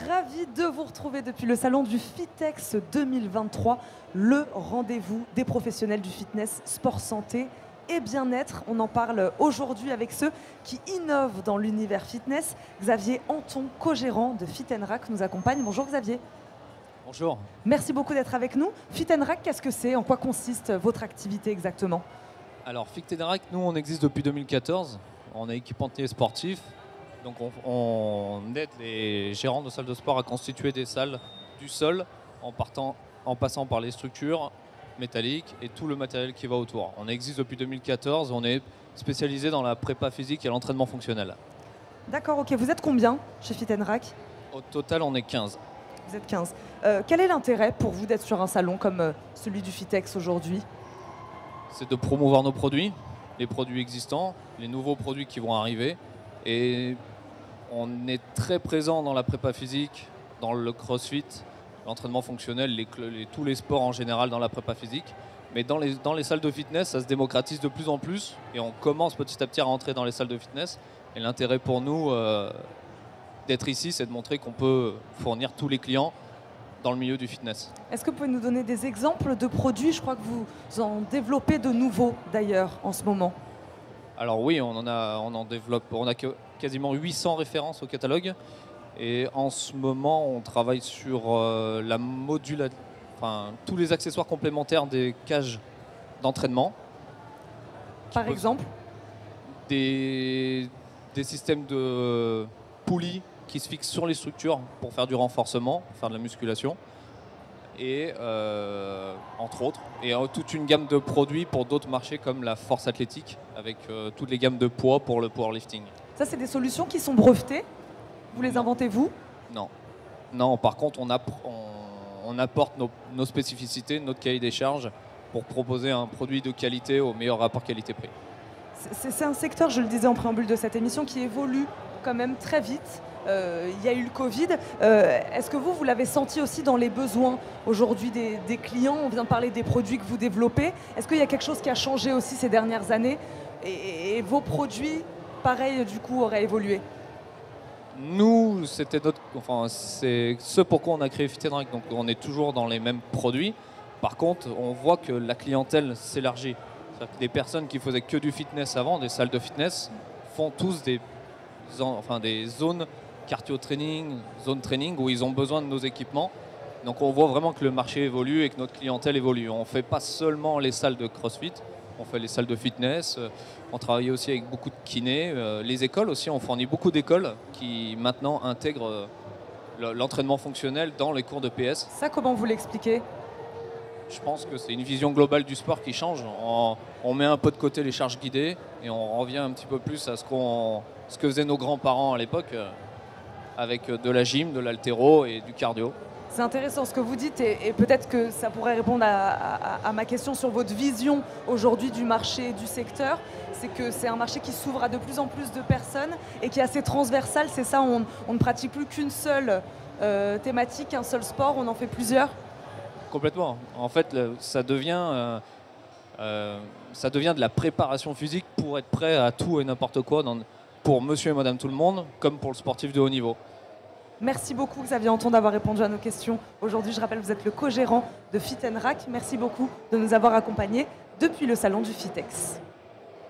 Ravi de vous retrouver depuis le salon du Fitex 2023, le rendez-vous des professionnels du fitness, sport, santé et bien-être. On en parle aujourd'hui avec ceux qui innovent dans l'univers fitness. Xavier Anton, co-gérant de Fit & Rack, nous accompagne. Bonjour Xavier. Bonjour. Merci beaucoup d'être avec nous. Fit & Rack, qu'est-ce que c'est? En quoi consiste votre activité exactement? Alors Fit & Rack, nous on existe depuis 2014. On est équipementier sportif. Donc on aide les gérants de salles de sport à constituer des salles du sol en passant par les structures métalliques et tout le matériel qui va autour. On existe depuis 2014, on est spécialisé dans la prépa physique et l'entraînement fonctionnel. D'accord, ok. Vous êtes combien chez Fit & Rack? Au total, on est 15. Vous êtes 15. Quel est l'intérêt pour vous d'être sur un salon comme celui du Fitex aujourd'hui? C'est de promouvoir nos produits, les produits existants, les nouveaux produits qui vont arriver. Et on est très présent dans la prépa physique, dans le crossfit, l'entraînement fonctionnel, tous les sports en général dans la prépa physique. Mais dans les salles de fitness, ça se démocratise de plus en plus et on commence petit à petit à rentrer dans les salles de fitness. Et l'intérêt pour nous d'être ici, c'est de montrer qu'on peut fournir tous les clients dans le milieu du fitness. Est-ce que vous pouvez nous donner des exemples de produits? Je crois que vous en développez de nouveaux d'ailleurs en ce moment. Alors oui, on en développe, on a quasiment 800 références au catalogue et en ce moment on travaille sur tous les accessoires complémentaires des cages d'entraînement. Par exemple des systèmes de poulies qui se fixent sur les structures pour faire du renforcement, pour faire de la musculation. Et entre autres, et toute une gamme de produits pour d'autres marchés comme la force athlétique avec toutes les gammes de poids pour le powerlifting. Ça, c'est des solutions qui sont brevetées? Vous les inventez vous? Non. Non, par contre, on apporte nos spécificités, notre cahier des charges pour proposer un produit de qualité au meilleur rapport qualité-prix. C'est un secteur, je le disais en préambule de cette émission, qui évolue quand même très vite. Il y a eu le Covid. Est-ce que vous l'avez senti aussi dans les besoins aujourd'hui des clients? On vient de parler des produits que vous développez. Est-ce qu'il y a quelque chose qui a changé aussi ces dernières années et vos produits, pareil, du coup, auraient évolué? Nous, c'est ce pourquoi on a créé Fit & Rack. Donc on est toujours dans les mêmes produits. Par contre, on voit que la clientèle s'élargit. C'est-à-dire que des personnes qui faisaient que du fitness avant, des salles de fitness, font tous des zones cardio-training, zone training où ils ont besoin de nos équipements. Donc on voit vraiment que le marché évolue et que notre clientèle évolue. On ne fait pas seulement les salles de crossfit, on fait les salles de fitness, on travaille aussi avec beaucoup de kinés, les écoles aussi, on fournit beaucoup d'écoles qui maintenant intègrent l'entraînement fonctionnel dans les cours de PS. Ça, comment vous l'expliquez? Je pense que c'est une vision globale du sport qui change. On met un peu de côté les charges guidées et on revient un petit peu plus à ce que faisaient nos grands-parents à l'époque avec de la gym, de l'haltéro et du cardio. C'est intéressant ce que vous dites et peut-être que ça pourrait répondre à ma question sur votre vision aujourd'hui du marché, du secteur. C'est que c'est un marché qui s'ouvre à de plus en plus de personnes et qui est assez transversal. C'est ça, on ne pratique plus qu'une seule thématique, un seul sport, on en fait plusieurs. Complètement. En fait, ça devient de la préparation physique pour être prêt à tout et n'importe quoi pour monsieur et madame tout le monde, comme pour le sportif de haut niveau. Merci beaucoup Xavier Anton d'avoir répondu à nos questions. Aujourd'hui, je rappelle, vous êtes le co-gérant de Fit & Rack. Merci beaucoup de nous avoir accompagnés depuis le salon du Fitex.